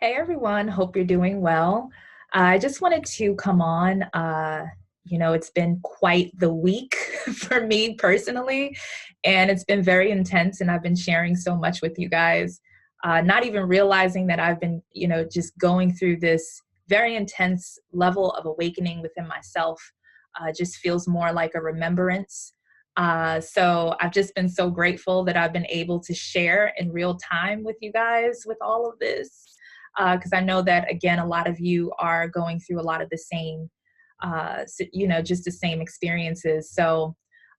Hey everyone, hope you're doing well. I just wanted to come on. It's been quite the week for me personally, and it's been very intense, and I've been sharing so much with you guys, not even realizing that I've been, just going through this very intense level of awakening within myself. Just feels more like a remembrance. So I've just been so grateful that I've been able to share in real time with you guys with all of this because I know that, again, a lot of you are going through a lot of the same, just the same experiences. So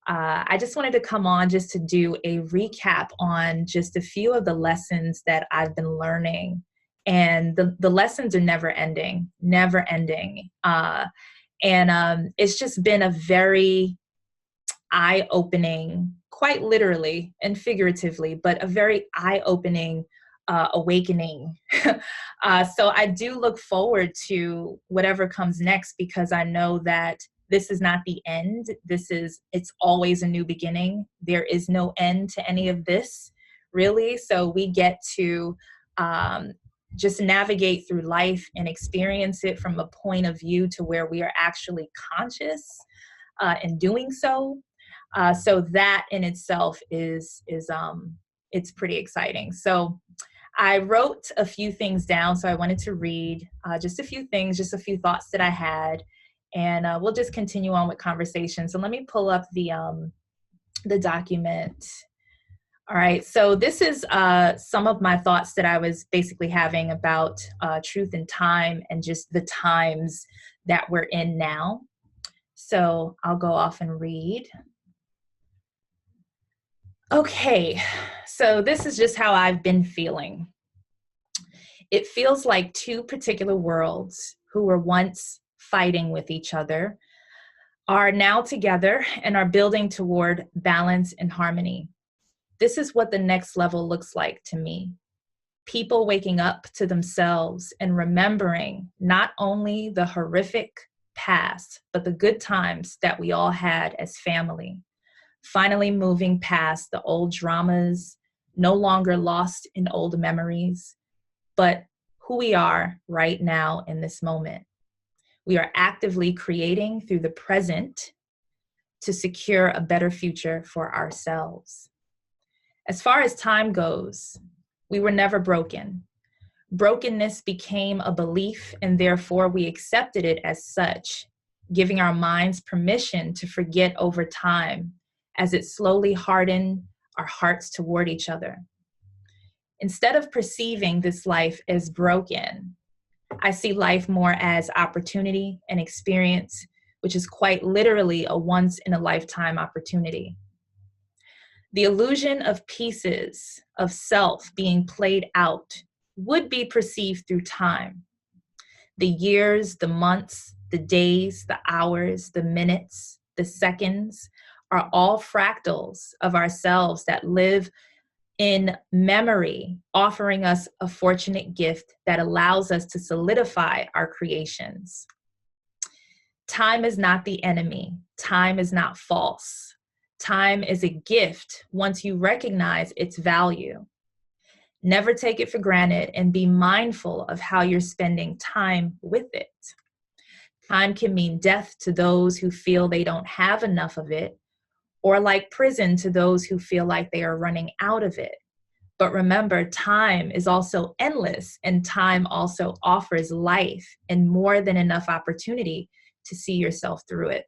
I just wanted to come on just to do a recap on just a few of the lessons that I've been learning. And the lessons are never ending, never ending. And it's just been a very eye-opening, quite literally and figuratively, but a very eye-opening awakening. So I do look forward to whatever comes next because I know that this is not the end. It's always a new beginning. There is no end to any of this, really. So we get to just navigate through life and experience it from a point of view to where we are actually conscious in doing so. So that in itself is it's pretty exciting. So I wrote a few things down, so I wanted to read just a few things, just a few thoughts that I had, and we'll just continue on with conversation. So let me pull up the document. All right, so this is some of my thoughts that I was basically having about truth and time and just the times that we're in now. So I'll go off and read. Okay, so this is just how I've been feeling. It feels like two particular worlds who were once fighting with each other are now together and are building toward balance and harmony. This is what the next level looks like to me. People waking up to themselves and remembering not only the horrific past, but the good times that we all had as family. Finally moving past the old dramas, no longer lost in old memories, but who we are right now in this moment. We are actively creating through the present to secure a better future for ourselves. As far as time goes, we were never broken. Brokenness became a belief, and therefore we accepted it as such, giving our minds permission to forget over time as it slowly hardened our hearts toward each other. Instead of perceiving this life as broken, I see life more as opportunity and experience, which is quite literally a once-in-a-lifetime opportunity. The illusion of pieces of self being played out would be perceived through time. The years, the months, the days, the hours, the minutes, the seconds are all fractals of ourselves that live in memory, offering us a fortunate gift that allows us to solidify our creations. Time is not the enemy. Time is not false. Time is a gift once you recognize its value. Never take it for granted and be mindful of how you're spending time with it. Time can mean death to those who feel they don't have enough of it, or like prison to those who feel like they are running out of it. But remember, time is also endless, and time also offers life and more than enough opportunity to see yourself through it.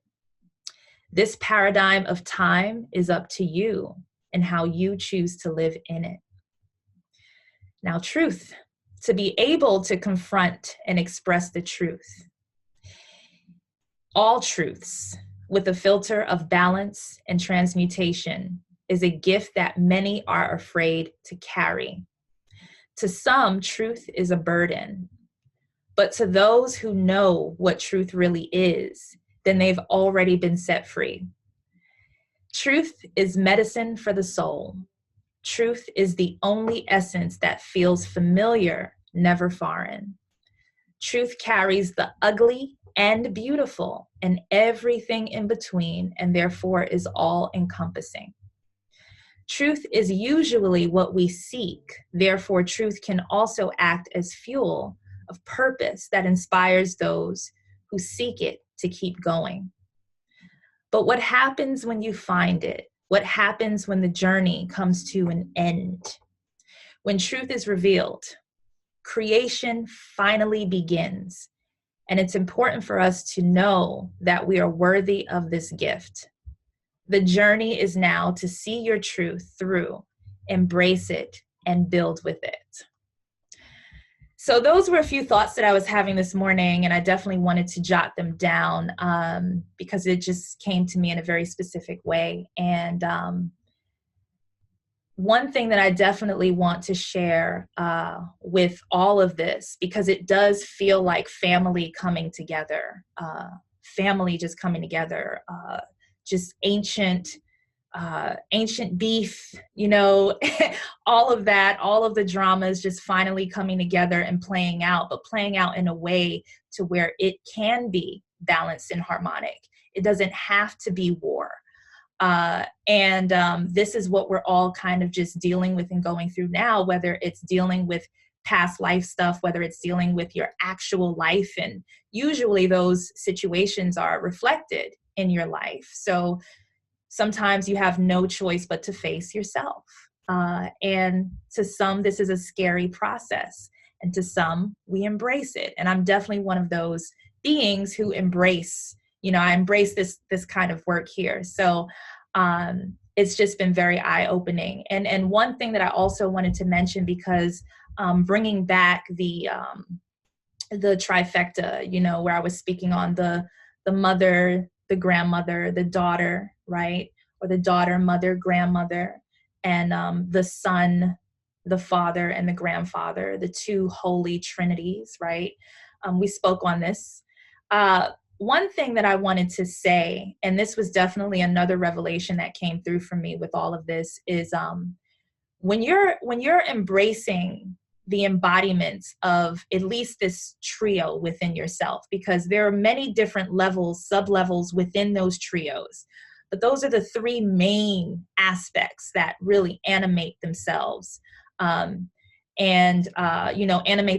This paradigm of time is up to you and how you choose to live in it. Now, truth, to be able to confront and express the truth. All truths with a filter of balance and transmutation is a gift that many are afraid to carry. To some, truth is a burden, but to those who know what truth really is, then they've already been set free. Truth is medicine for the soul. Truth is the only essence that feels familiar, never foreign. Truth carries the ugly and beautiful and everything in between, and therefore is all encompassing. Truth is usually what we seek. Therefore, truth can also act as fuel of purpose that inspires those who seek it to keep going. But what happens when you find it? What happens when the journey comes to an end? When truth is revealed, creation finally begins. And it's important for us to know that we are worthy of this gift. The journey is now to see your truth through, embrace it, and build with it. So those were a few thoughts that I was having this morning, and I definitely wanted to jot them down because it just came to me in a very specific way. And one thing that I definitely want to share with all of this, because it does feel like family coming together, family just coming together, just ancient beef, you know, all of that, all of the dramas just finally coming together and playing out, but playing out in a way to where it can be balanced and harmonic. It doesn't have to be war. This is what we're all kind of just dealing with and going through now, whether it's dealing with past life stuff, whether it's dealing with your actual life. And usually those situations are reflected in your life. So sometimes you have no choice but to face yourself. And to some, this is a scary process. And to some, we embrace it. And I'm definitely one of those beings who embrace, you know, I embrace this kind of work here. So it's just been very eye-opening. And one thing that I also wanted to mention, because bringing back the trifecta, you know, where I was speaking on the mother, the grandmother, the daughter, right? Or the daughter, mother, grandmother, and the son, the father, and the grandfather, the two holy trinities, right? We spoke on this. One thing that I wanted to say, and this was definitely another revelation that came through for me with all of this, is when you're embracing the embodiments of at least this trio within yourself, because there are many different levels, sub-levels within those trios, but those are the three main aspects that really animate themselves, animate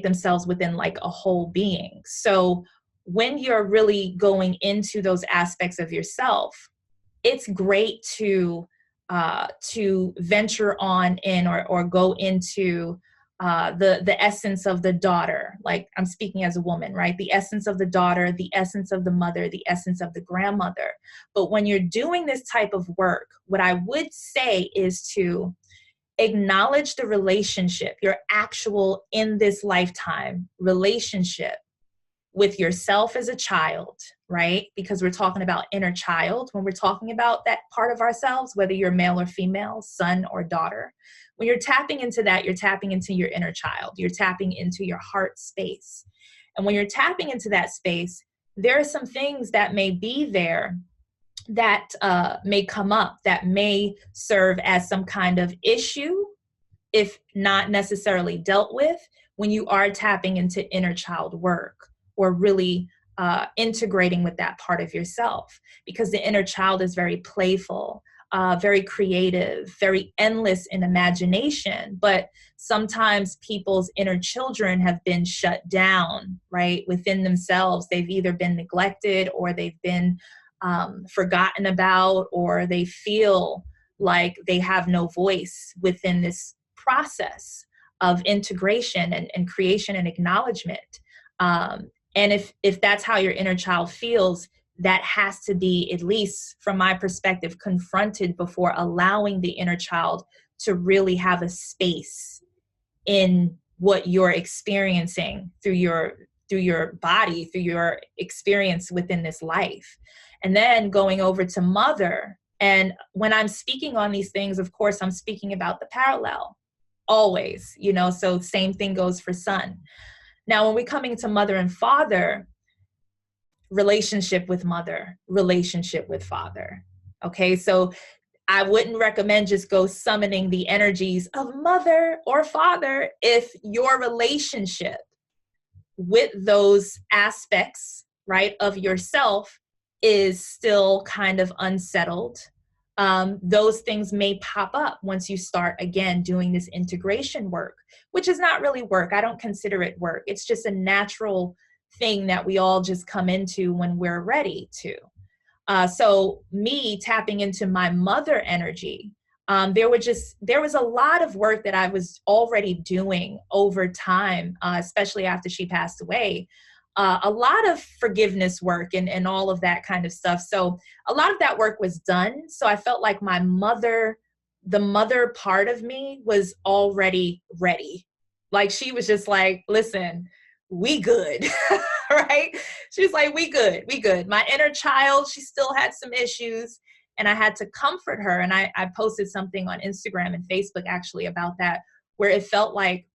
themselves within like a whole being. So when you're really going into those aspects of yourself, it's great to venture on in or go into the essence of the daughter. Like, I'm speaking as a woman, right? The essence of the daughter, the essence of the mother, the essence of the grandmother. But when you're doing this type of work, what I would say is to acknowledge the relationship, your actual in this lifetime relationship with yourself as a child, right? Because we're talking about inner child when we're talking about that part of ourselves, whether you're male or female, son or daughter. When you're tapping into that, you're tapping into your inner child. You're tapping into your heart space. And when you're tapping into that space, there are some things that may be there that may come up that may serve as some kind of issue, if not necessarily dealt with, when you are tapping into inner child work, or really integrating with that part of yourself. Because the inner child is very playful, very creative, very endless in imagination. But sometimes people's inner children have been shut down, right? Within themselves, they've either been neglected, or they've been forgotten about, or they feel like they have no voice within this process of integration and creation and acknowledgement. And if that's how your inner child feels, that has to be, at least from my perspective, confronted before allowing the inner child to really have a space in what you're experiencing through your body, through your experience within this life. And then going over to mother. And when I'm speaking on these things, of course, I'm speaking about the parallel always, you know, so same thing goes for son. Now, when we're coming to mother and father, relationship with mother, relationship with father. Okay, so I wouldn't recommend just go summoning the energies of mother or father if your relationship with those aspects, right, of yourself is still kind of unsettled, those things may pop up once you start again doing this integration work, which is not really work. I don't consider it work. It's just a natural thing that we all just come into when we're ready to. So me tapping into my mother energy, there was a lot of work that I was already doing over time, especially after she passed away. A lot of forgiveness work and all of that kind of stuff. So a lot of that work was done. So I felt like my mother, the mother part of me was already ready. Like she was just like, listen, we good, right? She was like, we good, we good. My inner child, she still had some issues and I had to comfort her. And I posted something on Instagram and Facebook actually about that, where it felt like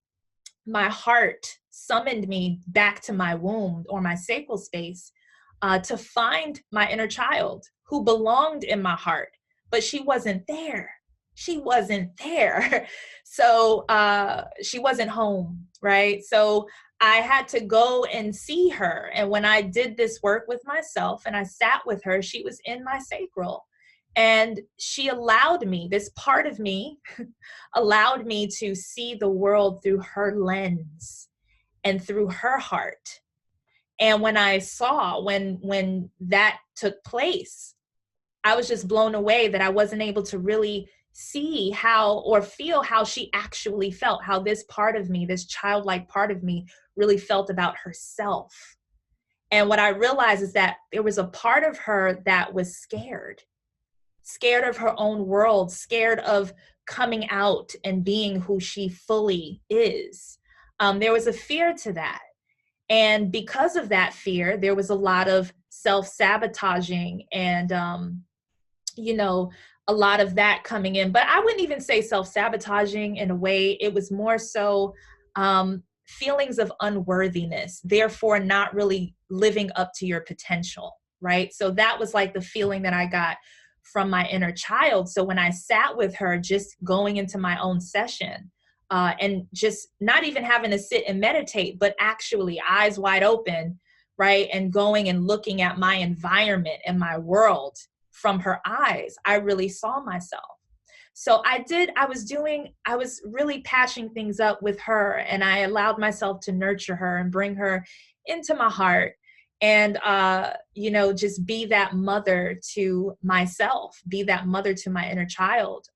my heart summoned me back to my womb or my sacral space to find my inner child who belonged in my heart, but she wasn't there. She wasn't there. So she wasn't home, right? So I had to go and see her. And when I did this work with myself and I sat with her, she was in my sacral. And she allowed me, this part of me allowed me to see the world through her lens and through her heart. And when I saw, when that took place, I was just blown away that I wasn't able to really see how or feel how she actually felt, how this part of me, this childlike part of me really felt about herself. And what I realized is that there was a part of her that was scared of her own world, scared of coming out and being who she fully is. There was a fear to that. And because of that fear, there was a lot of self-sabotaging and, a lot of that coming in. But I wouldn't even say self-sabotaging in a way. It was more so feelings of unworthiness, therefore not really living up to your potential, right? So that was like the feeling that I got from my inner child. So when I sat with her, just going into my own session and just not even having to sit and meditate, but actually eyes wide open, right? And going and looking at my environment and my world from her eyes, I really saw myself. So I was really patching things up with her, and I allowed myself to nurture her and bring her into my heart. And, just be that mother to myself, be that mother to my inner child,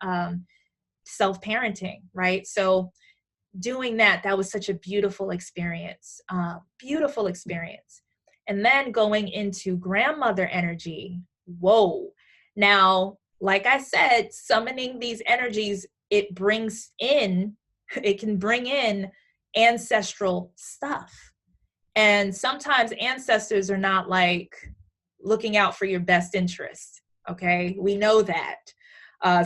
self-parenting, right? So doing that was such a beautiful experience. And then going into grandmother energy, whoa. Now, like I said, summoning these energies, it can bring in ancestral stuff. And sometimes ancestors are not like looking out for your best interest. Okay. We know that.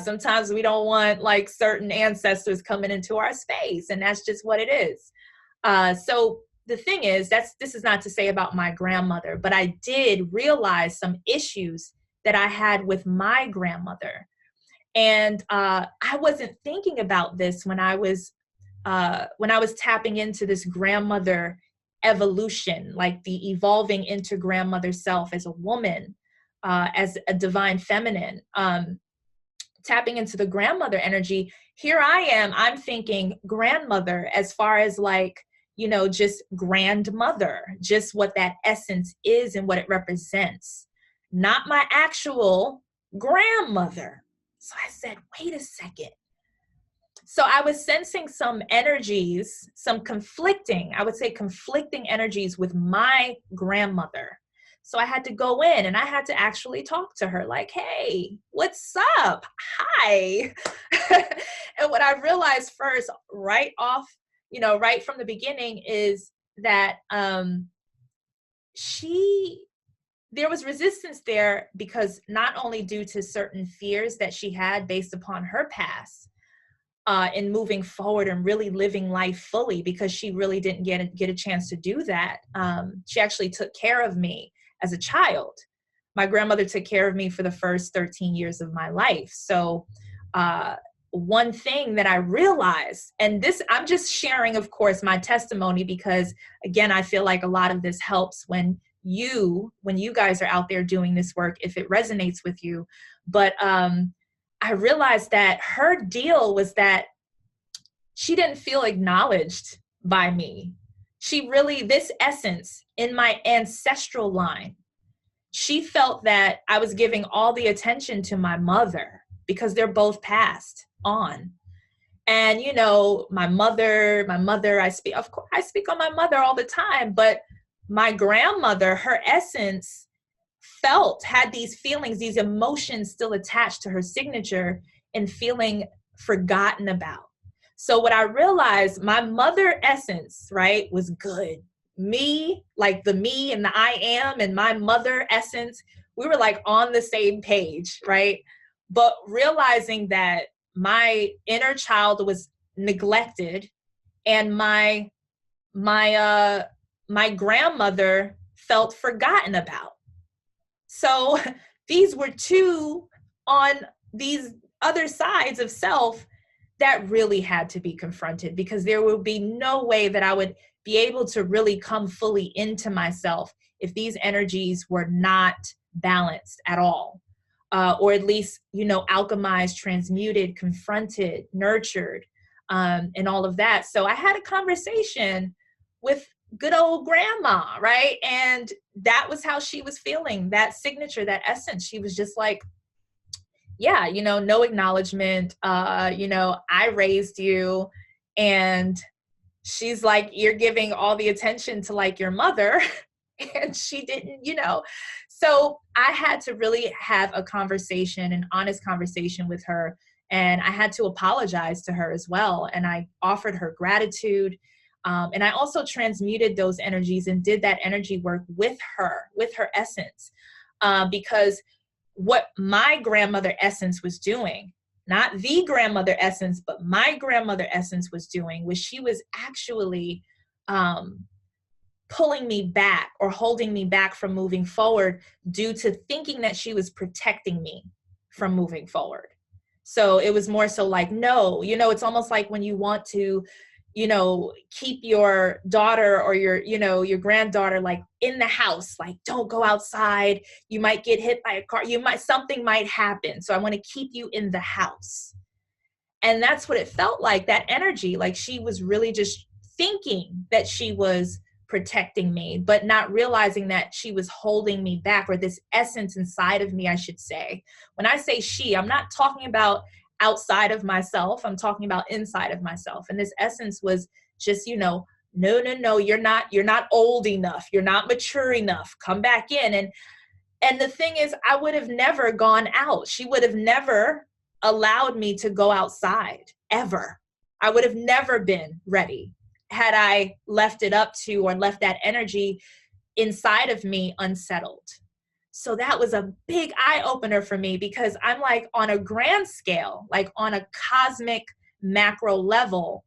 Sometimes we don't want like certain ancestors coming into our space, and that's just what it is. So the thing is, this is not to say about my grandmother, but I did realize some issues that I had with my grandmother. And I wasn't thinking about this when I was tapping into this grandmother evolution, like the evolving into grandmother self as a woman, as a divine feminine, tapping into the grandmother energy. Here I am, I'm thinking grandmother as far as like, just grandmother, just what that essence is and what it represents, not my actual grandmother. So I said, wait a second. So I was sensing some energies, some conflicting energies with my grandmother. So I had to go in and I had to actually talk to her like, hey, what's up? Hi. And what I realized first, right from the beginning, is that there was resistance there because not only due to certain fears that she had based upon her past, in moving forward and really living life fully, because she really didn't get a chance to do that. She actually took care of me as a child. My grandmother took care of me for the first 13 years of my life. So one thing that I realized, and this, I'm just sharing, of course, my testimony, because again, I feel like a lot of this helps when you guys are out there doing this work, if it resonates with you. But I realized that her deal was that she didn't feel acknowledged by me. She really, this essence in my ancestral line, she felt that I was giving all the attention to my mother because they're both passed on. And, you know, my mother, of course, I speak on my mother all the time, but my grandmother, her essence had these feelings, these emotions still attached to her signature and feeling forgotten about. So what I realized, my mother essence, right, was good. Me, like the me and the I am, and my mother essence, we were like on the same page, right? But realizing that my inner child was neglected, and my grandmother felt forgotten about. So these were two on these other sides of self that really had to be confronted, because there would be no way that I would be able to really come fully into myself if these energies were not balanced at all. Or at least, you know, alchemized, transmuted, confronted, nurtured, and all of that. So I had a conversation with good old grandma, right? And that was how she was feeling, that signature, that essence. She was just like, yeah, you know, no acknowledgement. You know, I raised you. And she's like, you're giving all the attention to like your mother. And she didn't, you know. So I had to really have a conversation, an honest conversation with her. And I had to apologize to her as well. And I offered her gratitude. And I also transmuted those energies and did that energy work with her essence. Because what my grandmother essence was doing, not the grandmother essence, but my grandmother essence was doing, was she was actually pulling me back or holding me back from moving forward due to thinking that she was protecting me from moving forward. So it was more so like, no, you know, it's almost like when you want to, you know, keep your daughter or your, you know, your granddaughter like in the house, like don't go outside. You might get hit by a car. Something might happen. So I want to keep you in the house. And that's what it felt like, that energy. Like she was really just thinking that she was protecting me, but not realizing that she was holding me back, or this essence inside of me, I should say. When I say she, I'm not talking about outside of myself. I'm talking about inside of myself. And this essence was just, you know, no, you're not old enough. You're not mature enough. Come back in. And the thing is, I would have never gone out. She would have never allowed me to go outside, ever. I would have never been ready had I left it up to, or left that energy inside of me unsettled. So that was a big eye opener for me, because I'm like, on a grand scale, like on a cosmic macro level,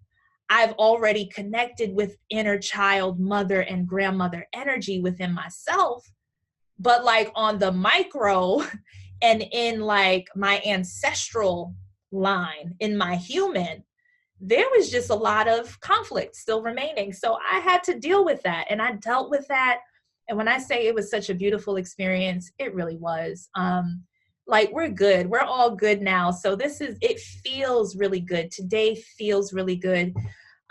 I've already connected with inner child, mother, and grandmother energy within myself. But like on the micro and in like my ancestral line, in my human, there was just a lot of conflict still remaining. So I had to deal with that, and I dealt with that. And when I say it was such a beautiful experience, it really was. Like we're good. We're all good now. So it feels really good. Today feels really good.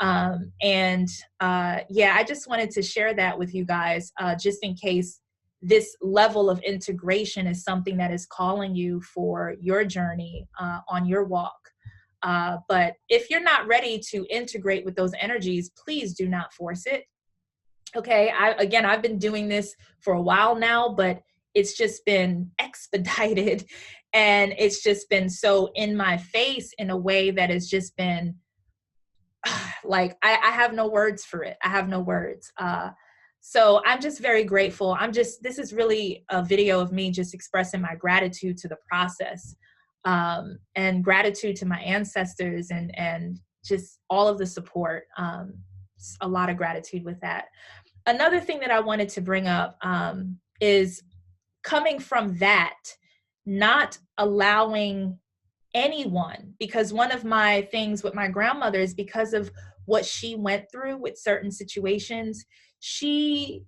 Yeah, I just wanted to share that with you guys, just in case this level of integration is something that is calling you for your journey on your walk. But if you're not ready to integrate with those energies, please do not force it. Okay, I've been doing this for a while now, but it's just been expedited, and it's just been so in my face in a way that has just been like, I have no words for it. I have no words. So I'm just very grateful. This is really a video of me just expressing my gratitude to the process, and gratitude to my ancestors, and just all of the support. A lot of gratitude with that. Another thing that I wanted to bring up is coming from that, not allowing anyone, because one of my things with my grandmother is, because of what she went through with certain situations, she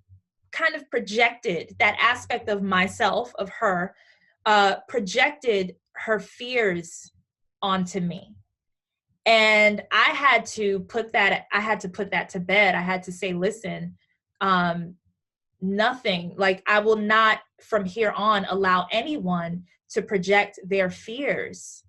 kind of projected that aspect of myself, of her, projected her fears onto me. And I had to put that to bed. I had to say, listen, nothing, like I will not from here on allow anyone to project their fears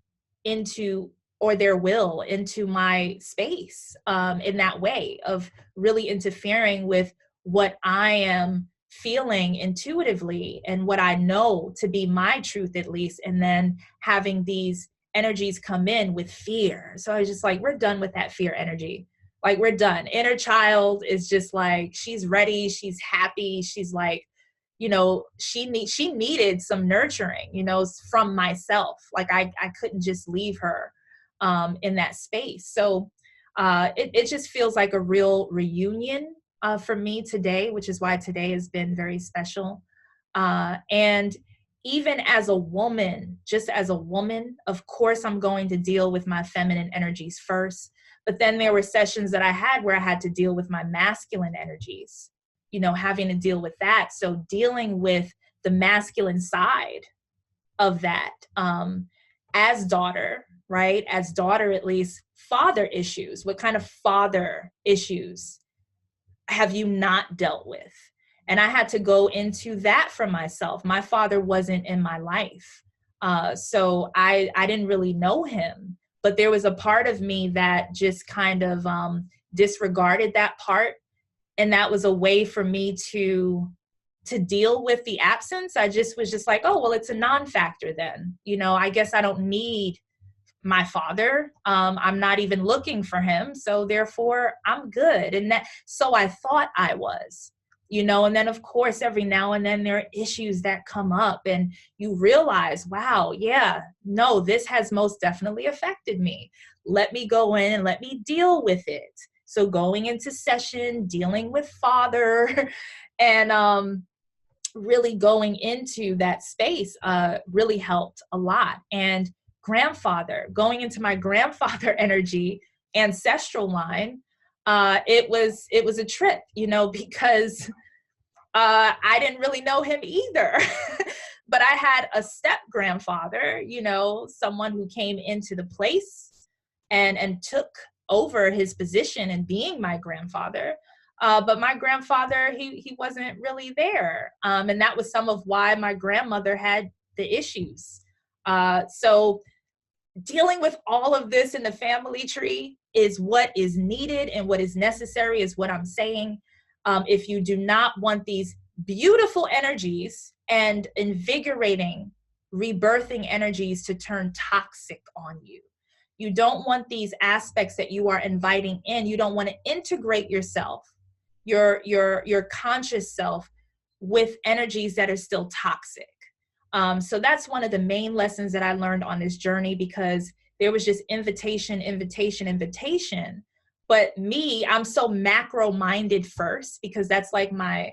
into, or their will into my space, in that way of really interfering with what I am feeling intuitively and what I know to be my truth, at least, and then having these energies come in with fear. So I was just like, we're done with that fear energy. Like, we're done. Inner child is just like, she's ready, she's happy, she's like, you know, she needed some nurturing, you know, from myself. Like I couldn't just leave her in that space. So it just feels like a real reunion for me today, which is why today has been very special. And even as a woman, just as a woman, of course, I'm going to deal with my feminine energies first. But then there were sessions that I had where I had to deal with my masculine energies, you know, having to deal with that. So dealing with the masculine side of that, as daughter, right? As daughter, at least, father issues. What kind of father issues have you not dealt with? And I had to go into that for myself. My father wasn't in my life. So I didn't really know him, but there was a part of me that just kind of disregarded that part. And that was a way for me to deal with the absence. I just was just like, oh, well, it's a non-factor then. You know, I guess I don't need my father. I'm not even looking for him. So therefore I'm good. And that, so I thought I was, you know, and then of course, every now and then there are issues that come up and you realize, wow, yeah, no, this has most definitely affected me. Let me go in and let me deal with it. So going into session, dealing with father and, really going into that space really helped a lot. And grandfather, going into my grandfather energy, ancestral line, it was a trip, you know, because I didn't really know him either. But I had a step grandfather, you know, someone who came into the place and took over his position in being my grandfather. But my grandfather, he wasn't really there. And that was some of why my grandmother had the issues. So dealing with all of this in the family tree is what is needed and what is necessary, is what I'm saying. If you do not want these beautiful energies and invigorating, rebirthing energies to turn toxic on you, you don't want these aspects that you are inviting in. You don't want to integrate yourself, your conscious self, with energies that are still toxic. So that's one of the main lessons that I learned on this journey, because there was just invitation. But me, I'm so macro minded first, because that's like my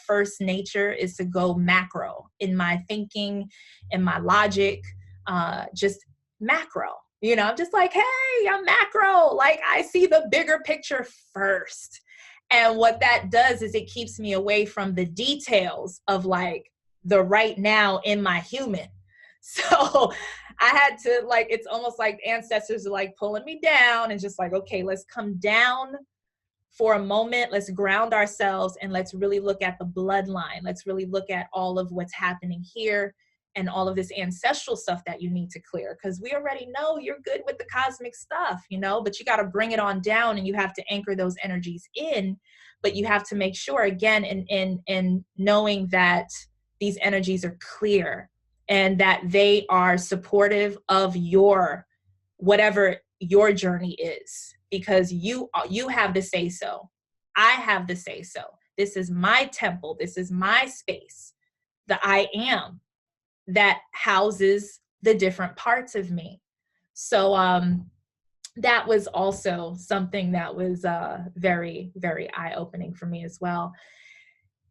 first nature is to go macro in my thinking and my logic, just macro. You know, I'm just like, hey, I'm macro. Like, I see the bigger picture first. And what that does is it keeps me away from the details of like the right now in my human. So I had to, like, it's almost like ancestors are like pulling me down and just like, okay, let's come down for a moment. Let's ground ourselves and let's really look at the bloodline. Let's really look at all of what's happening here and all of this ancestral stuff that you need to clear. Because we already know you're good with the cosmic stuff, you know, but you got to bring it on down and you have to anchor those energies in. But you have to make sure, again, in knowing that these energies are clear and that they are supportive of your, whatever your journey is, because you have the say so. I have the say so. This is my temple. This is my space. The I am that houses the different parts of me. So that was also something that was very, very eye-opening for me as well.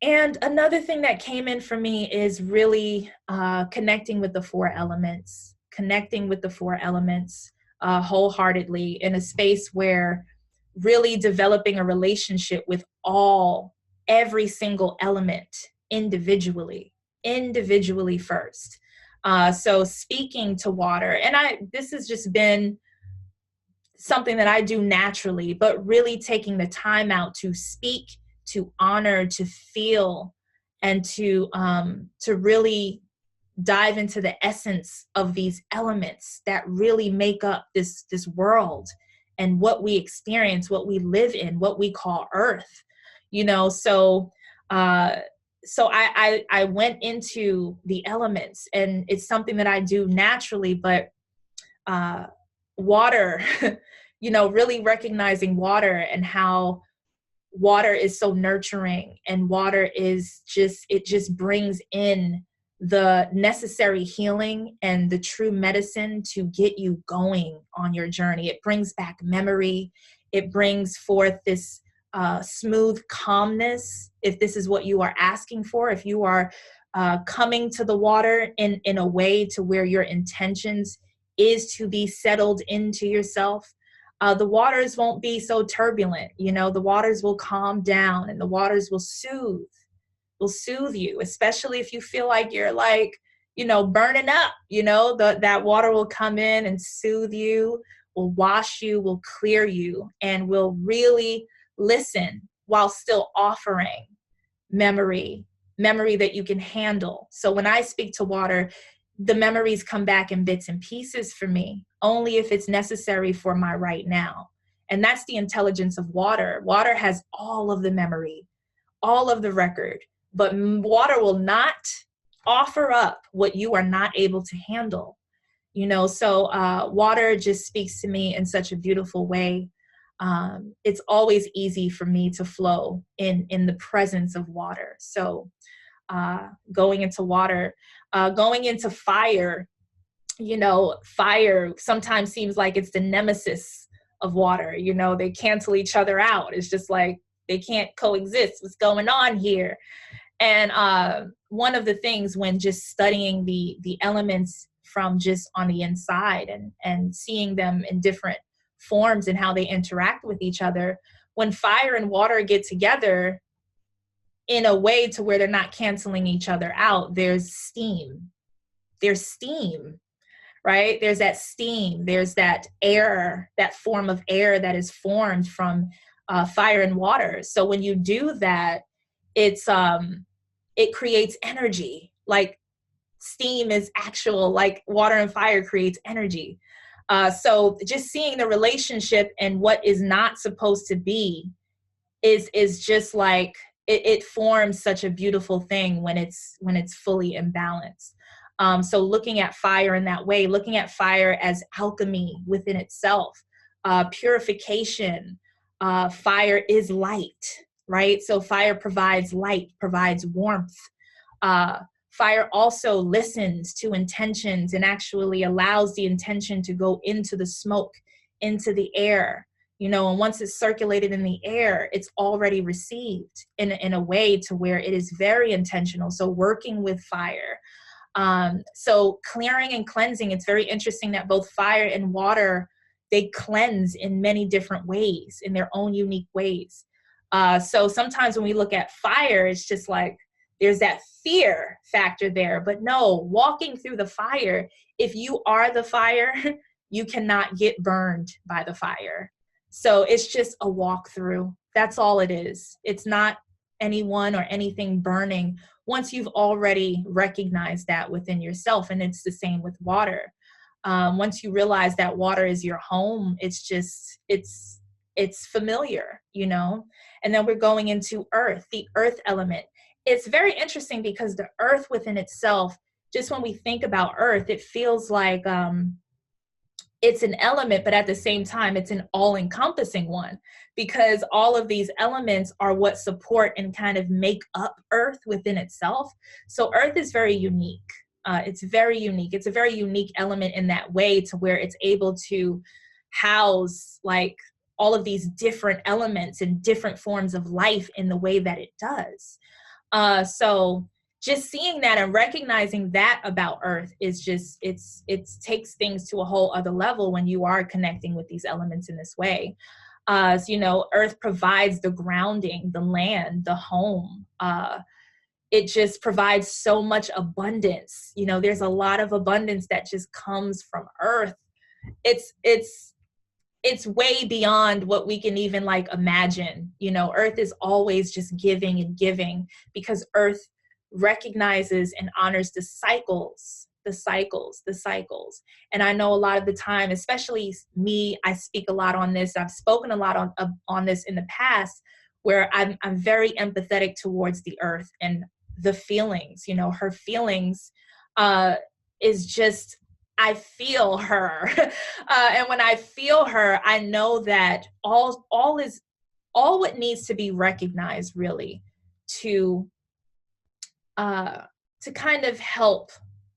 And another thing that came in for me is really connecting with the four elements wholeheartedly, in a space where really developing a relationship with every single element individually first. So speaking to water, and this has just been something that I do naturally, but really taking the time out to speak, to honor, to feel, and to really dive into the essence of these elements that really make up this world and what we experience, what we live in, what we call Earth. Uh, so I went into the elements, and it's something that I do naturally, but water, really recognizing water and how water is so nurturing, and water is it just brings in the necessary healing and the true medicine to get you going on your journey. It brings back memory. It brings forth this smooth calmness, if this is what you are asking for, if you are coming to the water in a way to where your intentions is to be settled into yourself. The waters won't be so turbulent. The waters will calm down, and the waters will soothe you, especially if you feel like you're burning up. That water will come in and soothe you, will wash you, will clear you, and will really listen while still offering memory that you can handle. So when I speak to water, the memories come back in bits and pieces for me, only if it's necessary for my right now. And that's the intelligence of water. Water has all of the memory, all of the record, but water will not offer up what you are not able to handle. So water just speaks to me in such a beautiful way. It's always easy for me to flow in the presence of water. So going into water, going into fire, fire sometimes seems like it's the nemesis of water. They cancel each other out. It's just like they can't coexist. What's going on here? And one of the things when just studying the elements from just on the inside and seeing them in different forms and how they interact with each other, when fire and water get together in a way to where they're not canceling each other out, there's steam, right? There's that steam, there's that air, that form of air that is formed from fire and water. So when you do that, it creates energy. Like steam is actual, like water and fire creates energy. So just seeing the relationship and what is not supposed to be is just like it forms such a beautiful thing when it's fully in balance. So looking at fire in that way, looking at fire as alchemy within itself, purification. Fire is light, right? So fire provides light, provides warmth. Fire also listens to intentions and actually allows the intention to go into the smoke, into the air, and once it's circulated in the air, it's already received in a way to where it is very intentional. So working with fire. So clearing and cleansing, it's very interesting that both fire and water, they cleanse in many different ways, in their own unique ways. So sometimes when we look at fire, it's just like, there's that fear factor there, but no, walking through the fire, if you are the fire, you cannot get burned by the fire. So it's just a walkthrough. That's all it is. It's not anyone or anything burning once you've already recognized that within yourself. And it's the same with water. Once you realize that water is your home, it's familiar, And then we're going into earth, the earth element. It's very interesting because the earth within itself, just when we think about earth, it feels like it's an element, but at the same time, it's an all-encompassing one, because all of these elements are what support and kind of make up earth within itself. So earth is very unique. It's very unique. It's a very unique element in that way, to where it's able to house like all of these different elements and different forms of life in the way that it does. So just seeing that and recognizing that about earth is just, it takes things to a whole other level when you are connecting with these elements in this way. So, earth provides the grounding, the land, the home. it just provides so much abundance. You know, there's a lot of abundance that just comes from earth. It's way beyond what we can even like imagine. You know, earth is always just giving and giving, because earth recognizes and honors the cycles, the cycles, the cycles. And I know a lot of the time, especially me, I speak a lot on this. I've spoken a lot on this in the past, where I'm very empathetic towards the earth and the feelings. You know, her feelings is just, I feel her. And when I feel her, I know that all what needs to be recognized, really, to kind of help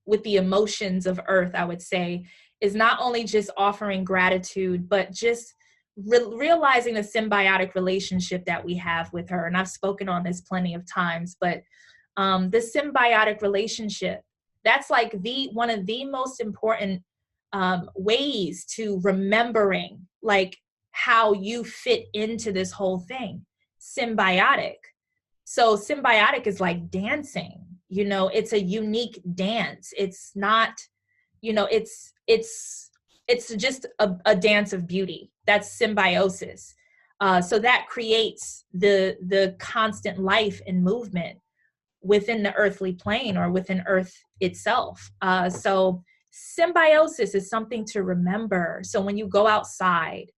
with the emotions of earth, I would say, is not only just offering gratitude, but just realizing the symbiotic relationship that we have with her. And I've spoken on this plenty of times, but the symbiotic relationship, that's like one of the most important ways to remembering like how you fit into this whole thing. Symbiotic. So symbiotic is like dancing, you know, it's a unique dance. It's not, you know, it's just a dance of beauty. That's symbiosis. So that creates the constant life and movement within the earthly plane or within earth itself. So symbiosis is something to remember. So when you go outside,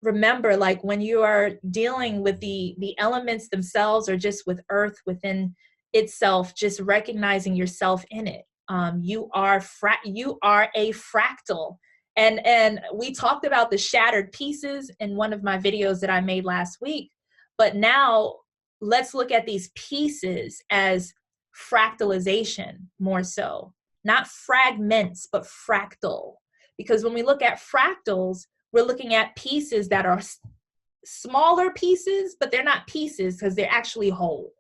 remember, like when you are dealing with the elements themselves, or just with earth within itself, just recognizing yourself in it. You are a fractal. And we talked about the shattered pieces in one of my videos that I made last week. But now let's look at these pieces as fractalization, more so. Not fragments, but fractal. Because when we look at fractals, we're looking at pieces that are smaller pieces, but they're not pieces because they're actually whole,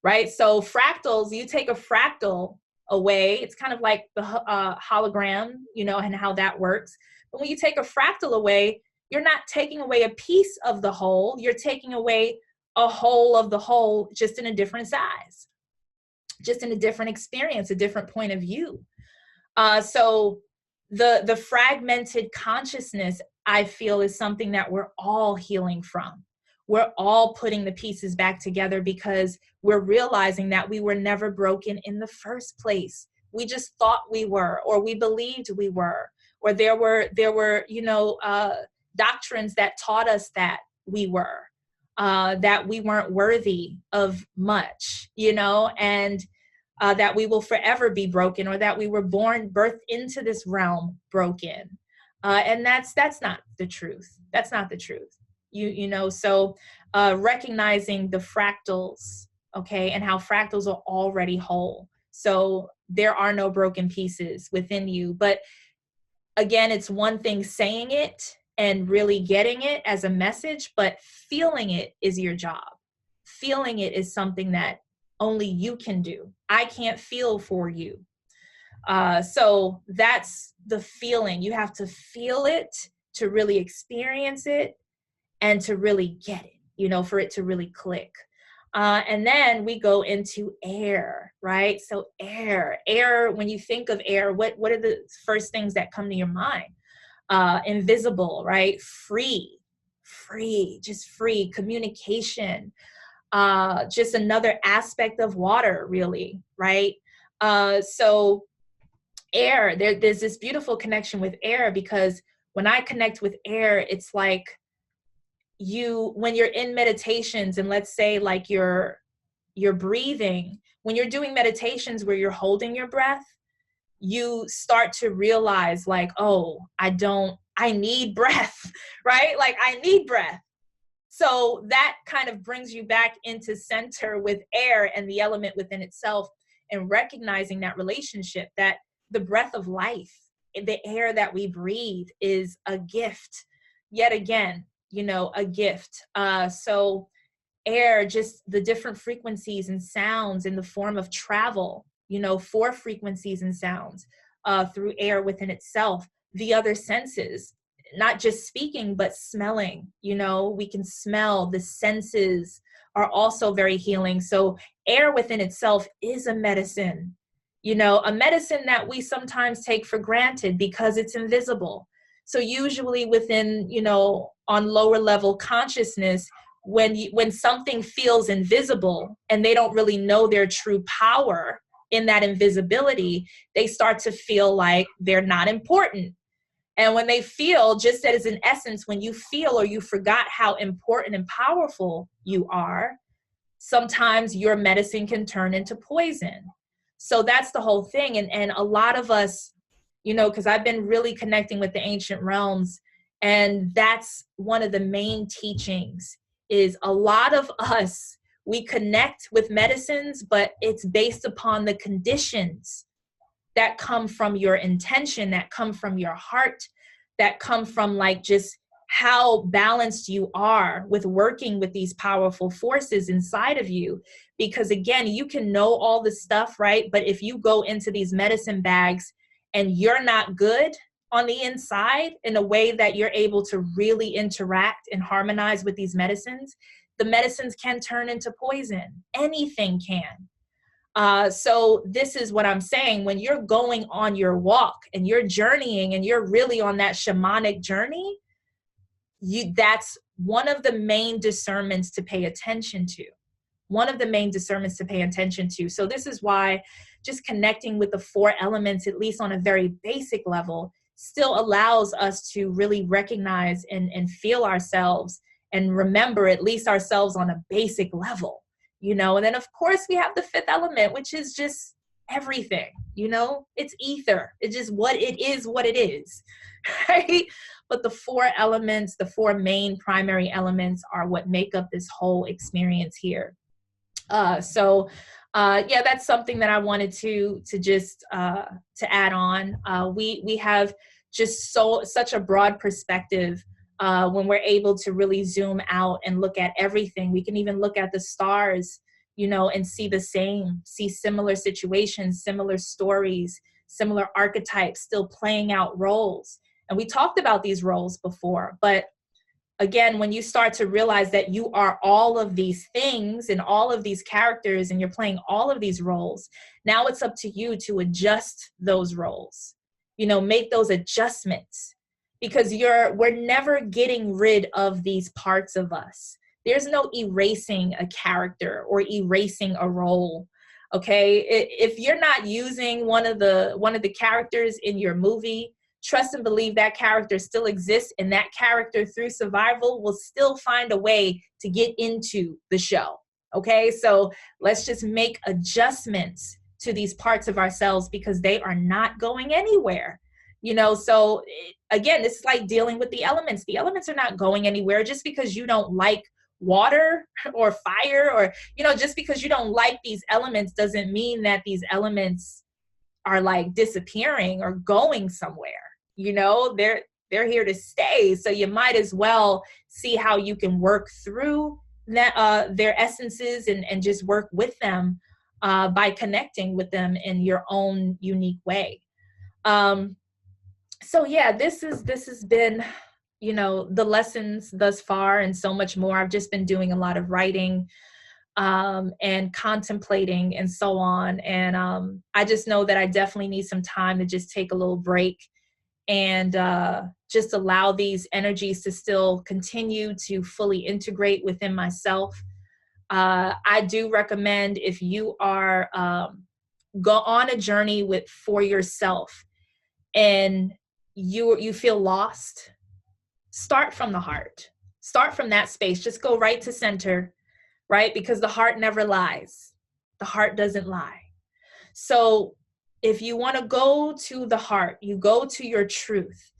right? So fractals, you take a fractal away, it's kind of like the hologram, you know, and how that works. But when you take a fractal away, you're not taking away a piece of the whole, you're taking away a whole of the whole, just in a different size, just in a different experience, a different point of view. So the fragmented consciousness, I feel, is something that we're all healing from. We're all putting the pieces back together because we're realizing that we were never broken in the first place. We just thought we were, or we believed we were, or there were, you know, doctrines that taught us that we were, that we weren't worthy of much, you know, and that we will forever be broken, or that we were birthed into this realm broken. And that's not the truth. That's not the truth. You know, so recognizing the fractals, okay, and how fractals are already whole. So there are no broken pieces within you. But again, it's one thing saying it and really getting it as a message, but feeling it is your job. Feeling it is something that only you can do. I can't feel for you. So that's the feeling. You have to feel it to really experience it and to really get it, you know, for it to really click. And then we go into air, right? So air, when you think of air, what are the first things that come to your mind? Invisible, right? Free, just free communication. Just another aspect of water, really, right? So air, there's this beautiful connection with air, because when I connect with air, it's like when you're in meditations, and let's say like you're breathing, when you're doing meditations where you're holding your breath, you start to realize like, oh, I need breath, right? Like I need breath. So that kind of brings you back into center with air and the element within itself, and recognizing that relationship, that the breath of life, the air that we breathe, is a gift. Yet again, you know, a gift. So air, just the different frequencies and sounds in the form of travel, you know, for frequencies and sounds through air within itself. The other senses, not just speaking, but smelling, you know, we can smell the senses are also very healing. So air within itself is a medicine, you know, a medicine that we sometimes take for granted because it's invisible. So usually within, you know, on lower level consciousness, when something feels invisible and they don't really know their true power in that invisibility, they start to feel like they're not important. And when they feel, just as in essence, when you feel or you forgot how important and powerful you are, sometimes your medicine can turn into poison. So that's the whole thing. And a lot of us, you know, because I've been really connecting with the ancient realms, and that's one of the main teachings is a lot of us, we connect with medicines, but it's based upon the conditions that come from your intention, that come from your heart, that come from like just how balanced you are with working with these powerful forces inside of you. Because again, you can know all the stuff, right? But if you go into these medicine bags and you're not good on the inside in a way that you're able to really interact and harmonize with these medicines, the medicines can turn into poison. Anything can. So this is what I'm saying. When you're going on your walk and you're journeying and you're really on that shamanic journey, that's one of the main discernments to pay attention to. One of the main discernments to pay attention to. So this is why just connecting with the four elements, at least on a very basic level, still allows us to really recognize and feel ourselves and remember at least ourselves on a basic level, you know. And then of course we have the fifth element, which is just everything, you know, it's ether. It's just what it is, right? But the four elements, the four main primary elements are what make up this whole experience here. Yeah, that's something that I wanted to just to add on. We have just such a broad perspective when we're able to really zoom out and look at everything. We can even look at the stars, you know, and see similar situations, similar stories, similar archetypes still playing out roles. And we talked about these roles before, but again, when you start to realize that you are all of these things and all of these characters and you're playing all of these roles, now it's up to you to adjust those roles, you know, make those adjustments, because we're never getting rid of these parts of us. There's no erasing a character or erasing a role. Okay. If you're not using one of the characters in your movie, trust and believe that character still exists, and that character through survival will still find a way to get into the show. Okay, so let's just make adjustments to these parts of ourselves because they are not going anywhere. You know, so again, it's like dealing with the elements. The elements are not going anywhere. Just because you don't like water or fire, or, you know, just because you don't like these elements doesn't mean that these elements are like disappearing or going somewhere. You know, they're here to stay. So you might as well see how you can work through that, their essences and just work with them by connecting with them in your own unique way. So yeah, this has been, you know, the lessons thus far and so much more. I've just been doing a lot of writing and contemplating and so on. And I just know that I definitely need some time to just take a little break and just allow these energies to still continue to fully integrate within myself. I do recommend, if you are go on a journey for yourself and you feel lost, start from the heart. Start from that space. Just go right to center, right? Because the heart never lies. The heart doesn't lie. So if you want to go to the heart, you go to your truth.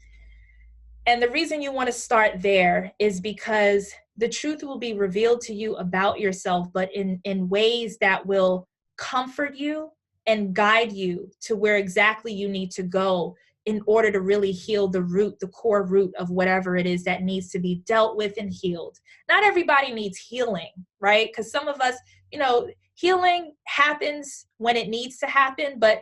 And the reason you want to start there is because the truth will be revealed to you about yourself, but in ways that will comfort you and guide you to where exactly you need to go in order to really heal the root, the core root of whatever it is that needs to be dealt with and healed. Not everybody needs healing, right? Because some of us, you know, healing happens when it needs to happen, but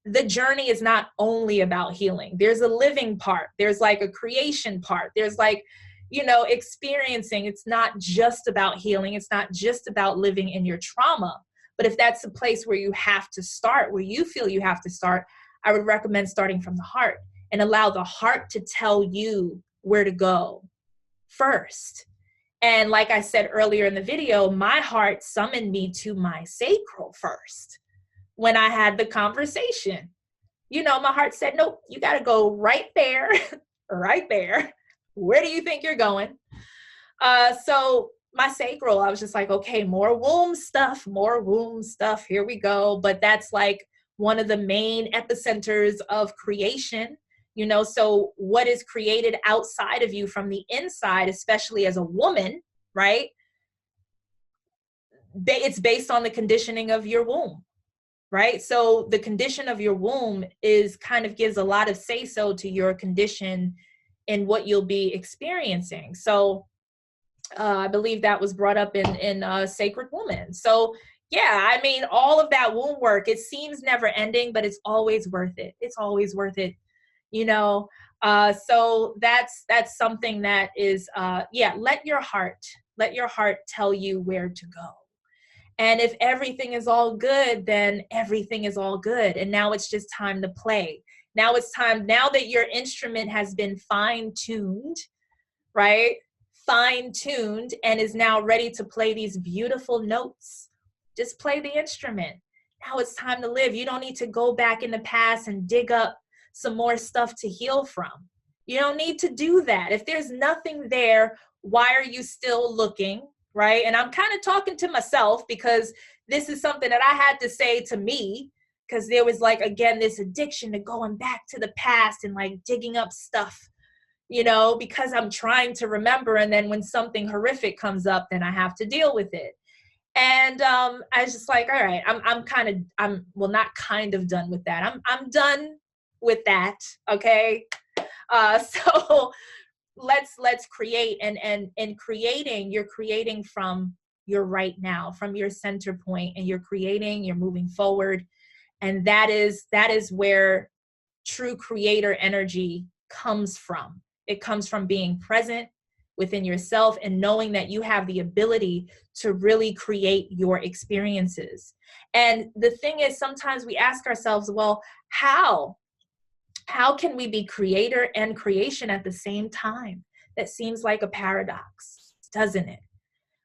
the journey is not only about healing. There's a living part. There's like a creation part. There's like, experiencing. It's not just about healing. It's not just about living in your trauma. But if that's the place where you have to start, where you feel you have to start, I would recommend starting from the heart and allow the heart to tell you where to go first. And like I said earlier in the video, my heart summoned me to my sacral first when I had the conversation. My heart said, nope, you got to go right there, right there. Where do you think you're going? So my sacral, I was just like, okay, more womb stuff. Here we go. But that's like one of the main epicenters of creation, so what is created outside of you from the inside, especially as a woman, right? It's based on the conditioning of your womb, right? So the condition of your womb gives a lot of say-so to your condition and what you'll be experiencing. So I believe that was brought up in Sacred Woman. So yeah, I mean, all of that womb work, it seems never ending, but it's always worth it. It's always worth it, so that's something that is, let your heart tell you where to go. And if everything is all good, then everything is all good. And now it's just time to play. Now it's time, now that your instrument has been fine-tuned, right? Fine-tuned and is now ready to play these beautiful notes. Just play the instrument. Now it's time to live. You don't need to go back in the past and dig up some more stuff to heal from. You don't need to do that. If there's nothing there, why are you still looking, right? And I'm kind of talking to myself because this is something that I had to say to me, because there was this addiction to going back to the past and digging up stuff, because I'm trying to remember. And then when something horrific comes up, then I have to deal with it. And I was just like, all right, I'm not kind of done with that. I'm done with that. Okay. So let's create, and in creating, you're creating from your right now, from your center point, and you're moving forward. And that is where true creator energy comes from. It comes from being present within yourself and knowing that you have the ability to really create your experiences. And the thing is, sometimes we ask ourselves, well, how can we be creator and creation at the same time? That seems like a paradox, doesn't it?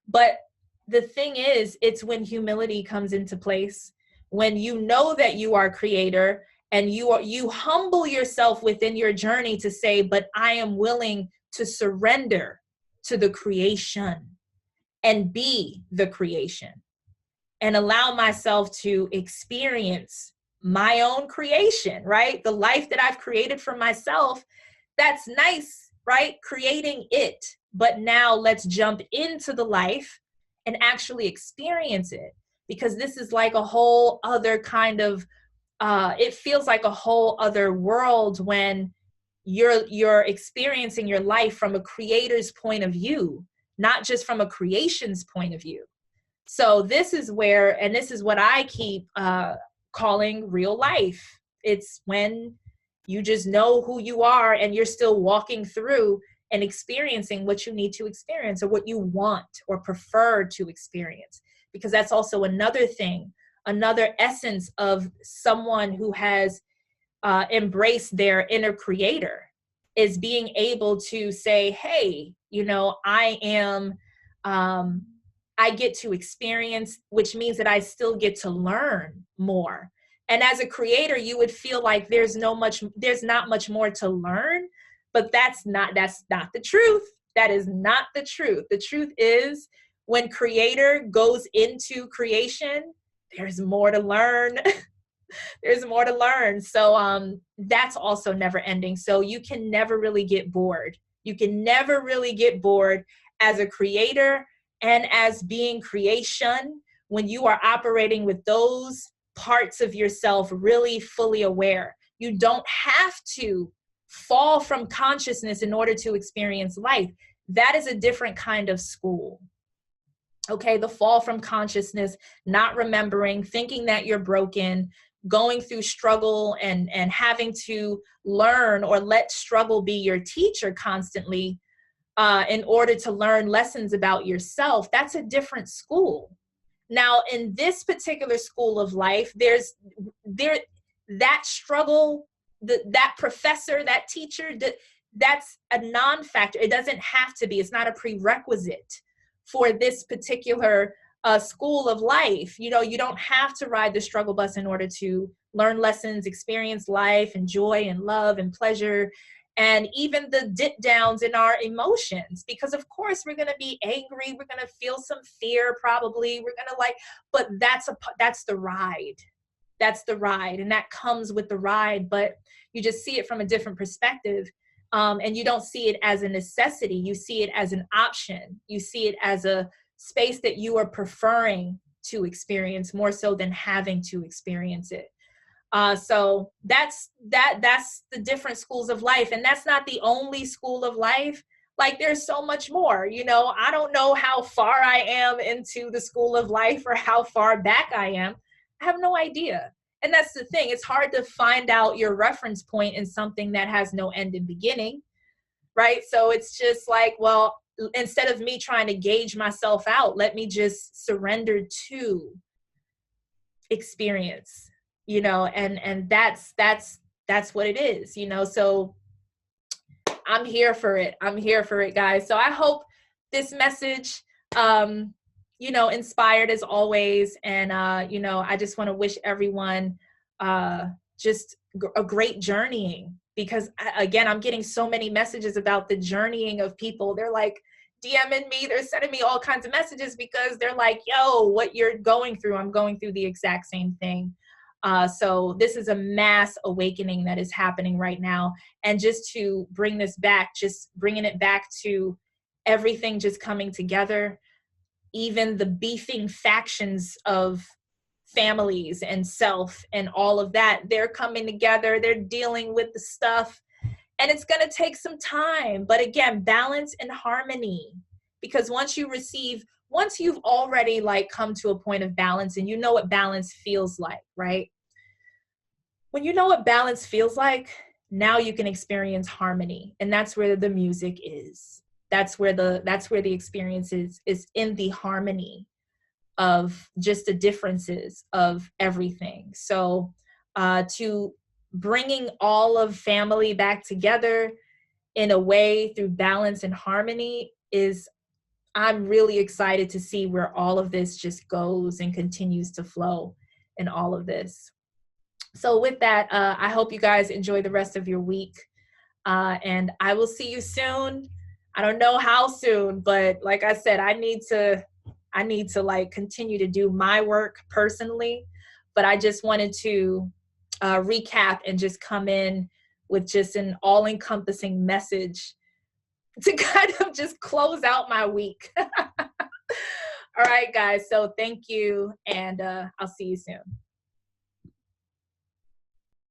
But the thing is, it's when humility comes into place, when you know that you are creator, and you humble yourself within your journey to say, but I am willing to surrender to the creation and be the creation and allow myself to experience my own creation, right? The life that I've created for myself. That's nice, right? Creating it. But now let's jump into the life and actually experience it, because this is like a whole other kind of it feels like a whole other world when you're experiencing your life from a creator's point of view, not just from a creation's point of view. So this is where, and this is what I keep calling real life. It's when you just know who you are and you're still walking through and experiencing what you need to experience, or what you want or prefer to experience. Because that's also another thing, another essence of someone who has embraced their inner creator, is being able to say, hey, I get to experience, which means that I still get to learn more. And as a creator, you would feel like there's not much more to learn, but that's not the truth. That is not the truth. The truth is, when creator goes into creation, there's more to learn. There's more to learn. So that's also never ending. So you can never really get bored. You can never really get bored as a creator and as being creation, when you are operating with those parts of yourself really fully aware. You don't have to fall from consciousness in order to experience life. That is a different kind of school. Okay, the fall from consciousness, not remembering, thinking that you're broken, going through struggle and having to learn or let struggle be your teacher constantly. in order to learn lessons about yourself, that's a different school. Now, in this particular school of life, that struggle, that professor, that teacher, that's a non-factor. It doesn't have to be. It's not a prerequisite for this particular school of life. You know, you don't have to ride the struggle bus in order to learn lessons, experience life, and joy and love and pleasure, and even the dip downs in our emotions, because of course we're going to be angry, we're going to feel some fear, probably we're going to but that's the ride. That's the ride, and that comes with the ride, but you just see it from a different perspective. And you don't see it as a necessity. You see it as an option. You see it as a space that you are preferring to experience more so than having to experience it. So that's the different schools of life. And that's not the only school of life. Like, there's so much more, you know. I don't know how far I am into the school of life or how far back I am. I have no idea. And that's the thing. It's hard to find out your reference point in something that has no end and beginning, right? So it's just like, well, instead of me trying to gauge myself out, let me just surrender to experience, you know, and that's what it is, you know. So I'm here for it. I'm here for it, guys. So I hope this message, you know, inspired as always. And, you know, I just want to wish everyone just a great journeying, because again, I'm getting so many messages about the journeying of people. They're like DMing me, they're sending me all kinds of messages because they're like, yo, what you're going through, I'm going through the exact same thing. So this is a mass awakening that is happening right now. And just to bring this back, just bringing it back to everything just coming together, even the beefing factions of families and self and all of that, they're coming together, they're dealing with the stuff, and it's going to take some time. But again, balance and harmony, because once you've already like come to a point of balance and you know what balance feels like, right? When you know what balance feels like, now you can experience harmony. And that's where the music is. That's where the experience is in the harmony of just the differences of everything. So to bringing all of family back together in a way through balance and harmony I'm really excited to see where all of this just goes and continues to flow in all of this. So with that, I hope you guys enjoy the rest of your week. And I will see you soon. I don't know how soon, but like I said, I need to like continue to do my work personally. But I just wanted to recap and just come in with just an all-encompassing message to kind of just close out my week. All right, guys. So thank you. And I'll see you soon.